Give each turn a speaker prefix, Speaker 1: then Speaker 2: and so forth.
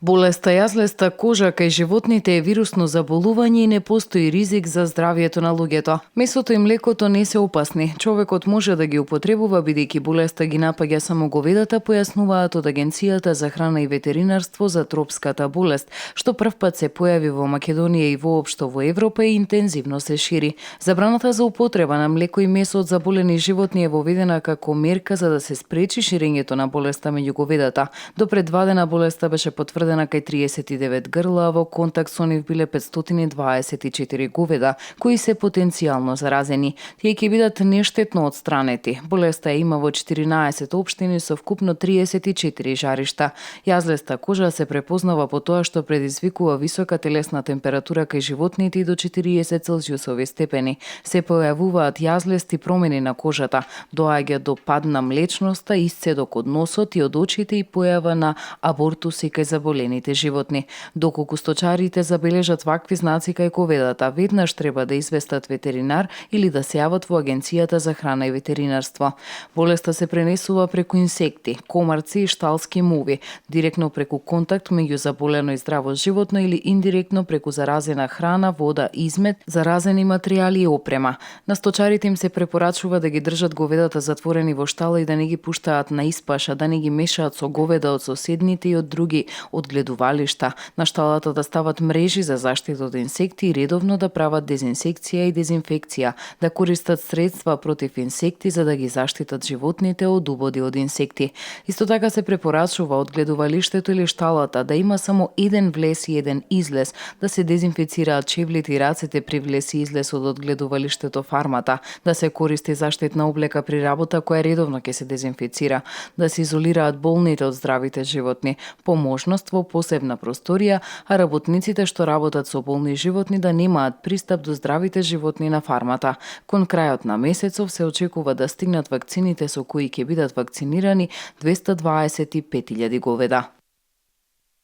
Speaker 1: Болеста јазлеста кожа кај животните е вирусно заболување и не постои ризик за здравието на луѓето. Месото и млекото не се опасни. Човекот може да ги употребува бидејќи болеста ги напаѓа само говедата, појаснуваат од Агенцијата за храна и ветеринарство за тропската болест, што првпат се појави во Македонија и воопшто во Европа и интензивно се шири. Забраната за употреба на млеко и месо од заболени животни е воведена како мерка за да се спречи ширењето на болеста меѓу говедата. До пред 2 дена болеста беше потврдена кај 39 грла, а во контакт со нив биле 524 говеда, кои се потенцијално заразени. Тие ќе бидат нештетно отстранети. Болеста има во 14 општини со вкупно 34 жаришта. Јазлеста кожа се препознава по тоа што предизвикува висока телесна температура кај животните и до 40 целзиусови степени. Се појавуваат јазлести промени на кожата, доаѓа до пад на млечноста, исцедок од носот и од очите и појава на абортуси кај заболените животни. Доколку сточарите забележат вакви знаци кај говедата, веднаш треба да известат ветеринар или да се јават во Агенцијата за храна и ветеринарство. Болеста се пренесува преку инсекти, комарци и шталски муви, директно преку контакт меѓу заболено и здраво животно или индиректно преку заразена храна, вода, измет, заразени материјали и опрема. На сточарите им се препорачува да ги држат говедата затворени во штала и да не ги пуштаат на испаша, да не ги мешаат со говеда од соседните и од други одгледувалишта. На шталата да стават мрежи за заштита од инсекти и редовно да прават дезинсекција и дезинфекција, да користат средства против инсекти за да ги заштитат животните од убоди од инсекти. Исто така се препорачува одгледувалиштето или шталата да има само еден влез и еден излез, да се дезинфицираат чевлите и рацете при влез и излез од одгледувалиштето фармата, да се користи заштитна облека при работа која редовно ќе се дезинфицира, да се изолираат болните од здравите животни, по можност во посебна просторија, а работниците што работат со болни животни да немаат пристап до здравите животни на фармата. Кон крајот на месецов се очекува да стигнат вакцините со кои ќе бидат вакцинирани 225.000 говеда.